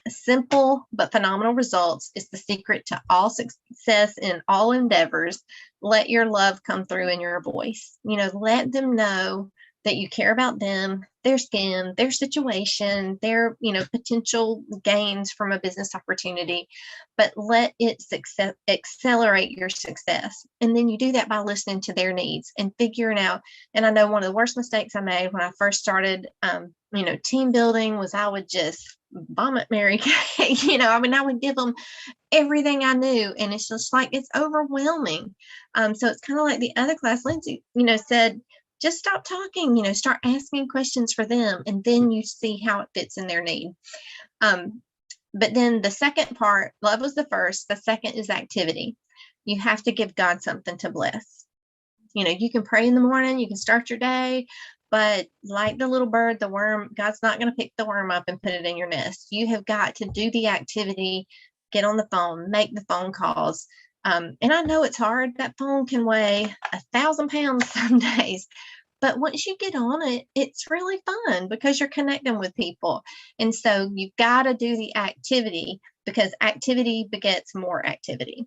Simple but phenomenal results is the secret to all success in all endeavors. Let your love come through in your voice. Let them know that you care about them, their skin, their situation, their, potential gains from a business opportunity, but let it accelerate your success. And then you do that by listening to their needs and figuring out. And I know one of the worst mistakes I made when I first started, team building was I would just vomit Mary Kay. I would give them everything I knew, and it's just like, it's overwhelming. So it's kind of like the other class, Lindsay, said, just stop talking, start asking questions for them, and then you see how it fits in their need. But then the second part, love was the first, the second is activity. You have to give God something to bless. You can pray in the morning, you can start your day, but like the little bird, the worm, God's not going to pick the worm up and put it in your nest. You have got to do the activity, get on the phone, make the phone calls. And I know it's hard. That phone can weigh 1,000 pounds some days. But once you get on it, it's really fun because you're connecting with people. And so you've got to do the activity, because activity begets more activity.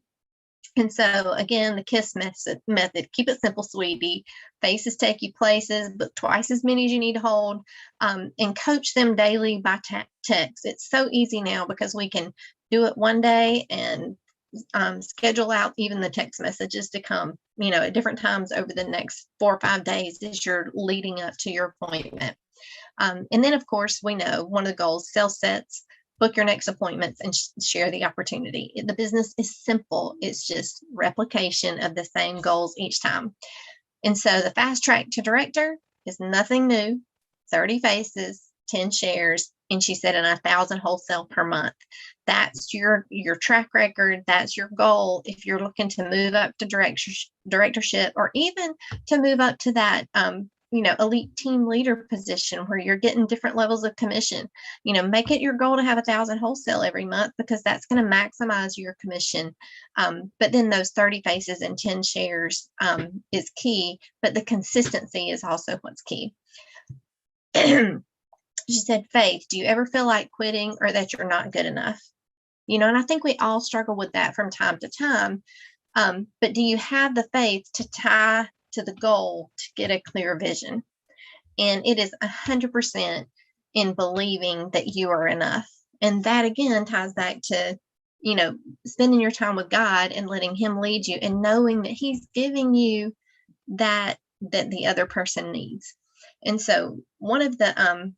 And so, again, the KISS method, keep it simple, sweetie. Faces take you places, but twice as many as you need to hold, and coach them daily by text. It's so easy now because we can do it one day and schedule out even the text messages to come, at different times over the next 4 or 5 days as you're leading up to your appointment. And then, of course, we know one of the goals, sell sets, book your next appointments, and share the opportunity. The business is simple. It's just replication of the same goals each time. And so the fast track to director is nothing new, 30 faces, 10 shares, and she said, and 1,000 wholesale per month. That's your track record. That's your goal. If you're looking to move up to directorship, or even to move up to that, elite team leader position where you're getting different levels of commission, make it your goal to have 1,000 wholesale every month, because that's going to maximize your commission. But then those 30 faces and 10 shares is key, but the consistency is also what's key. She said, Faith, do you ever feel like quitting or that you're not good enough? And I think we all struggle with that from time to time. But do you have the faith to tie to the goal to get a clear vision? And it is 100% in believing that you are enough. And that again ties back to, spending your time with God and letting him lead you, and knowing that he's giving you that the other person needs. And so one of the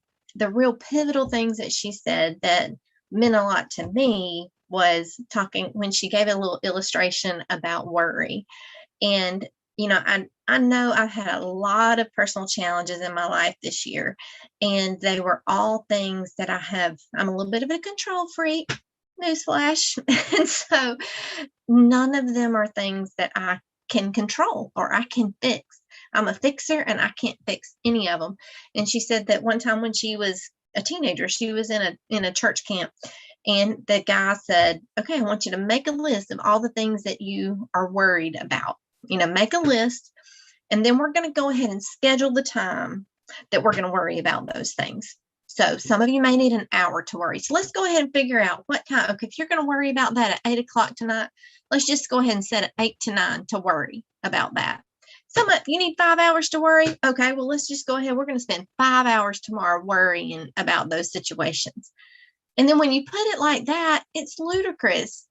real pivotal things that she said that meant a lot to me was when she gave a little illustration about worry. And I know I've had a lot of personal challenges in my life this year, and they were all things that I'm a little bit of a control freak, newsflash. And so none of them are things that I can control or I can fix. I'm a fixer, and I can't fix any of them. And she said that one time when she was a teenager, she was in a church camp, and the guy said, okay, I want you to make a list of all the things that you are worried about. Make a list, and then we're going to go ahead and schedule the time that we're going to worry about those things. So some of you may need an hour to worry. So let's go ahead and figure out what time. Okay, if you're going to worry about that at 8:00 tonight, let's just go ahead and set it 8 to 9 to worry about that. You need 5 hours to worry. Okay, well, let's just go ahead. We're going to spend 5 hours tomorrow worrying about those situations. And then when you put it like that, it's ludicrous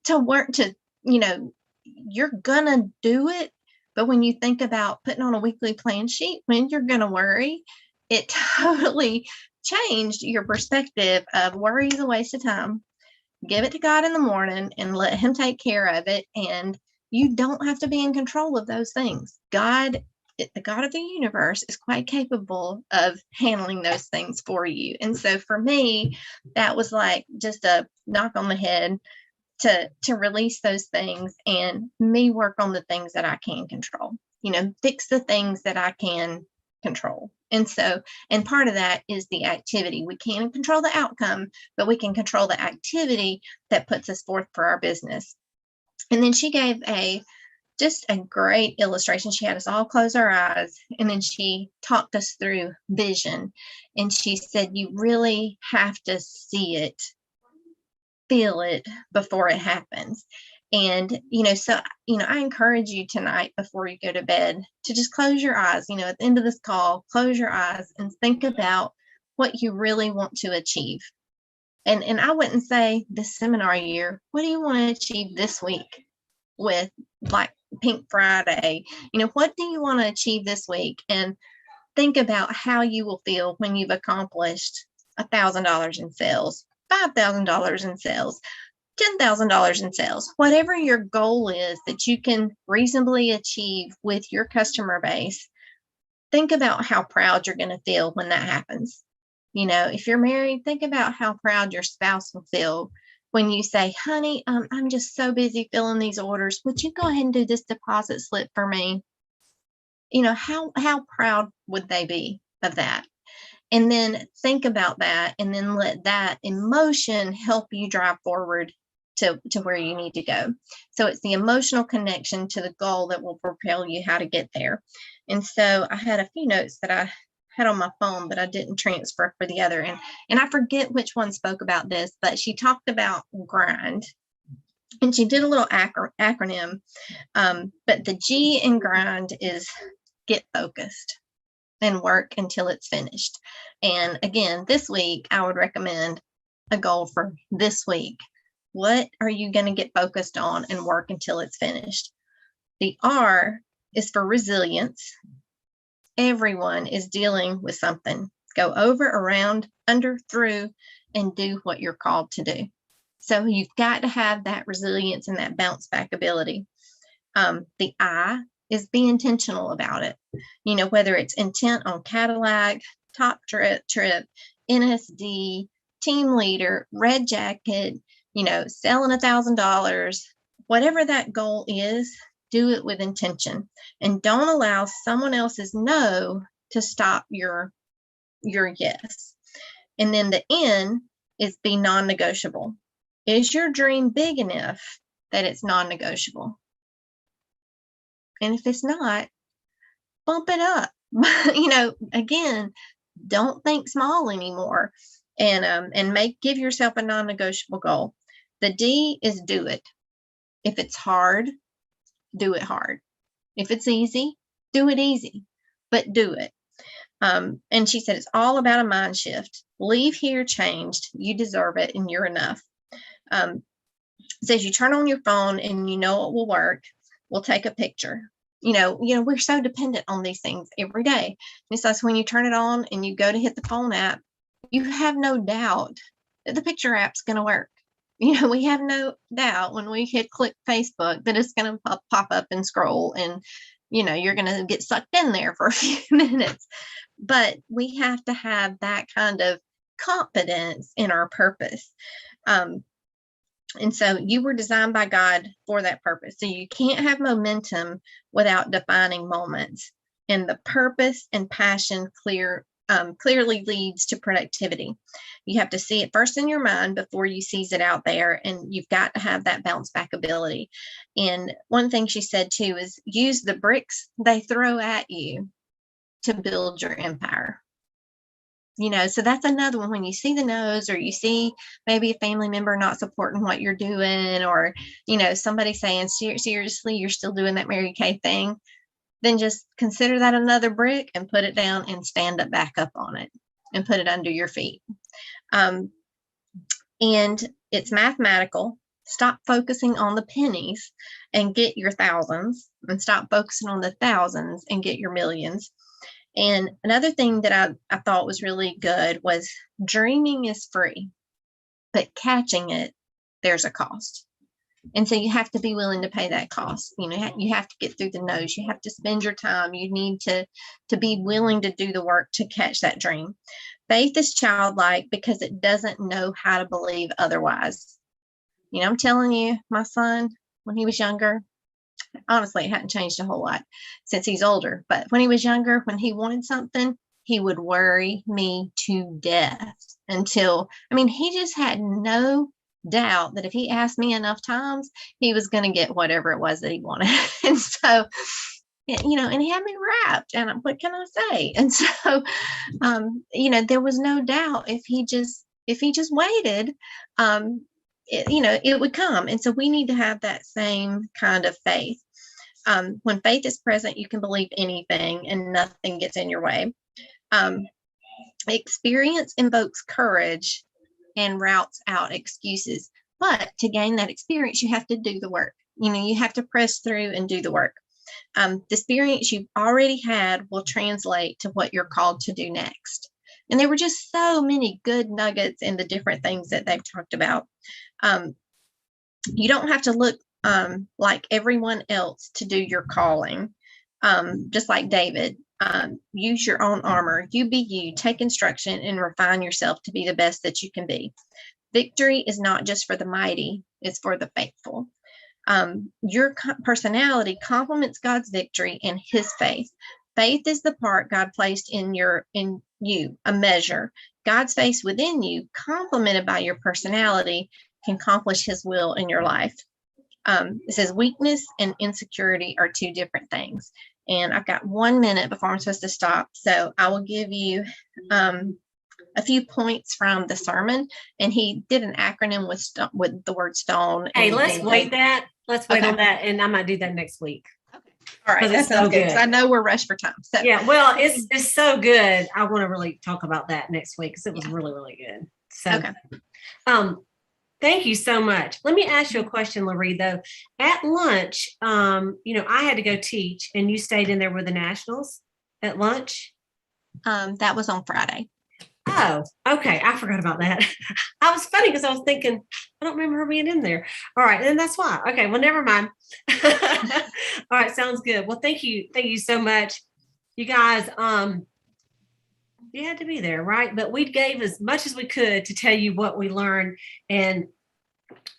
to work to, you're going to do it. But when you think about putting on a weekly plan sheet when you're going to worry, it totally changed your perspective of worry is a waste of time. Give it to God in the morning and let him take care of it. And you don't have to be in control of those things. God, the God of the universe, is quite capable of handling those things for you. And so for me, that was like just a knock on the head to release those things and me work on the things that I can control, fix the things that I can control. And so, and part of that is the activity. We can't control the outcome, but we can control the activity that puts us forth for our business. And then she gave just a great illustration. She had us all close our eyes, and then she talked us through vision. And she said, you really have to see it, feel it before it happens. And, I encourage you tonight before you go to bed to just close your eyes, at the end of this call, close your eyes and think about what you really want to achieve. And I wouldn't say this seminar year, what do you want to achieve this week with like Pink Friday? What do you want to achieve this week? And think about how you will feel when you've accomplished $1,000 in sales, $5,000 in sales, $10,000 in sales, whatever your goal is that you can reasonably achieve with your customer base. Think about how proud you're going to feel when that happens. If you're married, think about how proud your spouse will feel when you say, honey, I'm just so busy filling these orders. Would you go ahead and do this deposit slip for me? How proud would they be of that? And then think about that, and then let that emotion help you drive forward to where you need to go. So it's the emotional connection to the goal that will propel you how to get there. And so I had a few notes that I had on my phone, but I didn't transfer for the other. And I forget which one spoke about this, but she talked about grind. And she did a little acronym. But the G in grind is get focused and work until it's finished. And again, this week, I would recommend a goal for this week. What are you going to get focused on and work until it's finished? The R is for resilience. Everyone is dealing with something. Go over, around, under, through, and do what you're called to do. So you've got to have that resilience and that bounce back ability. The I is be intentional about it. You know, whether it's intent on Cadillac, top trip, NSD, team leader, red jacket, you know, selling $1,000, whatever that goal is, do it with intention, and don't allow someone else's no to stop your yes. And then the N is be non-negotiable. Is your dream big enough that it's non-negotiable? And if it's not, bump it up. You know, again, don't think small anymore, and give yourself a non-negotiable goal. The D is do it. If it's hard, do it hard. If it's easy, do it easy, but do it. And she said, it's all about a mind shift. Leave here changed. You deserve it, and you're enough. Says you turn on your phone and you know it will work. We'll take a picture. You know, we're so dependent on these things every day. And so when you turn it on and you go to hit the phone app, you have no doubt that the picture app's going to work. You know, we have no doubt when we hit click Facebook that it's going to pop up and scroll, and, you know, you're going to get sucked in there for a few minutes. But we have to have that kind of confidence in our purpose. And so you were designed by God for that purpose. So you can't have momentum without defining moments. And the purpose and passion clearly leads to productivity. You have to see it first in your mind before you seize it out there. And you've got to have that bounce back ability. And one thing she said too is use the bricks they throw at you to build your empire. You know, so that's another one. When you see the no's, or you see maybe a family member not supporting what you're doing, or, you know, somebody saying, seriously, you're still doing that Mary Kay thing, then just consider that another brick and put it down and stand up back up on it and put it under your feet. And it's mathematical. Stop focusing on the pennies and get your thousands, and stop focusing on the thousands and get your millions. And another thing that I thought was really good was dreaming is free, but catching it, there's a cost. And so you have to be willing to pay that cost. You know, you have to get through the no's. You have to spend your time. You need to be willing to do the work to catch that dream. Faith is childlike because it doesn't know how to believe otherwise. You know, I'm telling you, my son, when he was younger, honestly, it hadn't changed a whole lot since he's older. But when he was younger, when he wanted something, he would worry me to death until, he just had no doubt that if he asked me enough times, he was going to get whatever it was that he wanted. And so, you know, and he had me wrapped, and what can I say? And so, you know, there was no doubt if he just waited, it would come. And so we need to have that same kind of faith. When faith is present, you can believe anything and nothing gets in your way. Experience invokes courage and routes out excuses. But to gain that experience, you have to do the work. You know, you have to press through and do the work. The experience you've already had will translate to what you're called to do next. And there were just so many good nuggets in the different things that they've talked about. You don't have to look like everyone else to do your calling. Just like David, use your own armor. You be you, take instruction, and refine yourself to be the best that you can be. Victory is not just for the mighty, it's for the faithful. Your personality complements God's victory and his faith. Faith is the part God placed in you, a measure. God's faith within you, complemented by your personality, can accomplish his will in your life. It says weakness and insecurity are two different things. And I've got 1 minute before I'm supposed to stop. So I will give you a few points from the sermon. And he did an acronym with the word stone. Hey, let's wait on that. And I might do that next week. Okay. All right. That sounds good. I know we're rushed for time. So yeah, well, it's so good. I want to really talk about that next week because it was really, really good. So, Thank you so much. Let me ask you a question, Loree, though. At lunch, I had to go teach and you stayed in there with the nationals at lunch. That was on Friday. Oh, okay. I forgot about that. I was funny because I was thinking, I don't remember her being in there. All right. And that's why. Okay. Well, never mind. All right. Sounds good. Well, thank you. Thank you so much. You guys, you had to be there, right? But we gave as much as we could to tell you what we learned. And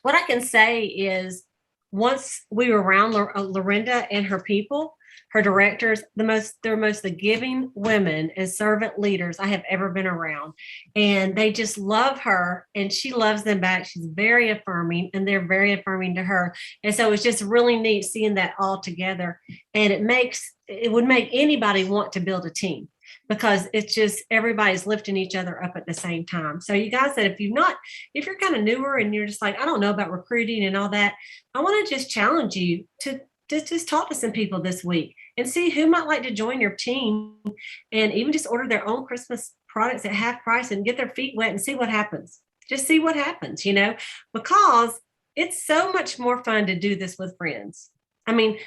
what I can say is once we were around Lorinda and her people, her directors, they're most the giving women and servant leaders I have ever been around. And they just love her and she loves them back. She's very affirming and they're very affirming to her. And so it's just really neat seeing that all together. And it would make anybody want to build a team because it's just everybody's lifting each other up at the same time. So you guys said if you're kind of newer and you're just like, I don't know about recruiting and all that, I want to just challenge you to just talk to some people this week and see who might like to join your team and even just order their own Christmas products at half price and get their feet wet and see what happens. Just see what happens, because it's so much more fun to do this with friends. I mean,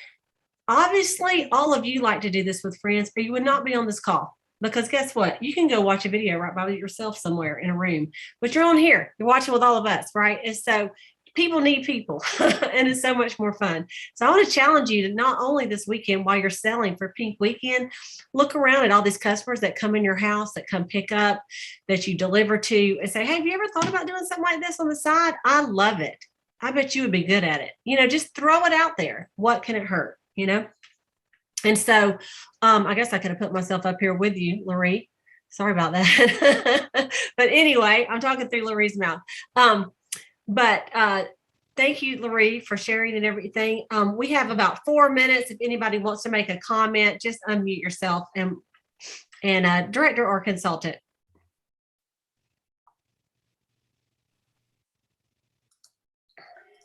obviously all of you like to do this with friends or you would not be on this call. Because guess what? You can go watch a video right by yourself somewhere in a room, but you're on here. You're watching with all of us, right? And so people need people and it's so much more fun. So I want to challenge you to not only this weekend while you're selling for Pink Weekend, look around at all these customers that come in your house, that come pick up, that you deliver to and say, hey, have you ever thought about doing something like this on the side? I love it. I bet you would be good at it. Just throw it out there. What can it hurt? And so I guess I could have put myself up here with you, Loree. Sorry about that. But anyway, I'm talking through Loree's mouth. But thank you, Loree, for sharing and everything. We have about 4 minutes. If anybody wants to make a comment, just unmute yourself and director or consultant.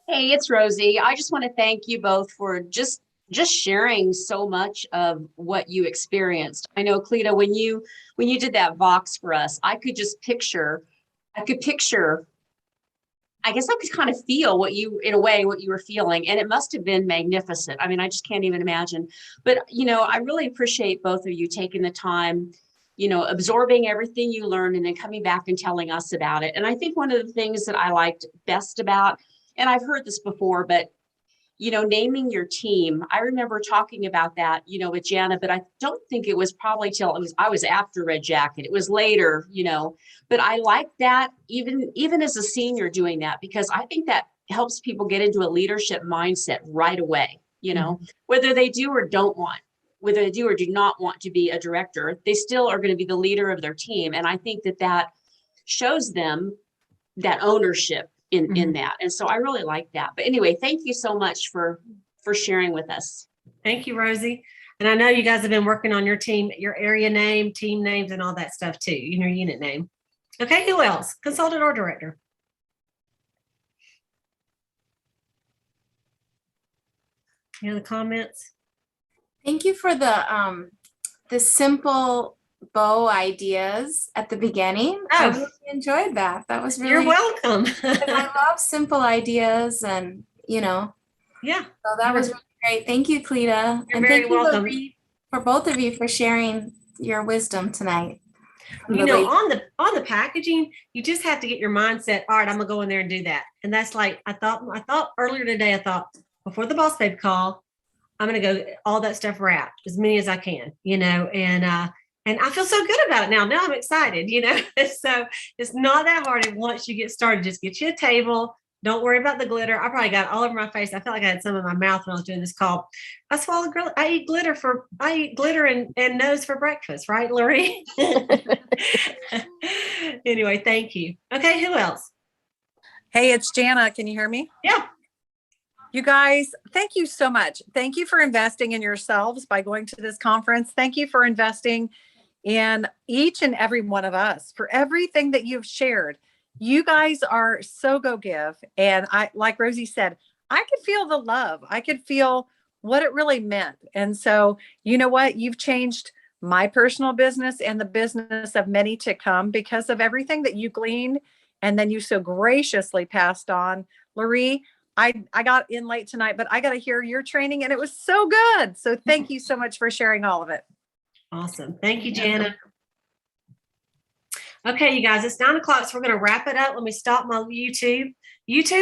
Hey, it's Rosie. I just want to thank you both for just sharing so much of what you experienced. I know, Cleta, when you did that Vox for us, I could picture, I guess I could kind of feel what you were feeling, and it must have been magnificent. I mean, I just can't even imagine. But, I really appreciate both of you taking the time, absorbing everything you learned and then coming back and telling us about it. And I think one of the things that I liked best about, and I've heard this before, but naming your team. I remember talking about that, with Jana, but I don't think it was probably till I was after Red Jacket. It was later, but I like that even as a senior doing that, because I think that helps people get into a leadership mindset right away, whether they do or don't want, whether they do or do not want to be a director, they still are going to be the leader of their team. And I think that shows them that ownership in that. And so I really like that. But anyway, thank you so much for sharing with us. Thank you, Rosie. And I know you guys have been working on your team, your area name, team names, and all that stuff too, your unit name. Okay, who else? Consultant or director? Any other comments? Thank you for the simple bow ideas at the beginning. I really enjoyed that. That was really. You're welcome. I love simple ideas, and Yeah. So that was really great. Thank you, Cleta. You're very welcome. Loree, for both of you for sharing your wisdom tonight. On the packaging, you just have to get your mindset. All right, I'm gonna go in there and do that. And that's like I thought earlier today. I thought before the boss babe call, I'm gonna go all that stuff wrapped as many as I can, and I feel so good about it now. Now I'm excited, So it's not that hard. And once you get started, just get you a table. Don't worry about the glitter. I probably got all over my face. I felt like I had some in my mouth when I was doing this call. I eat glitter and nose for breakfast, right, Loree? Anyway, thank you. Okay, who else? Hey, it's Jana. Can you hear me? Yeah. You guys, thank you so much. Thank you for investing in yourselves by going to this conference. Thank you for investing in each and every one of us for everything that you've shared. You guys are so go give. And like Rosie said, I could feel the love. I could feel what it really meant. And so, you know what? You've changed my personal business and the business of many to come because of everything that you gleaned and then you so graciously passed on. Loree, I got in late tonight, but I got to hear your training and it was so good. So thank you so much for sharing all of it. Awesome. Thank you, Jana. Okay, you guys, it's 9 o'clock, so we're going to wrap it up. Let me stop my YouTube. YouTube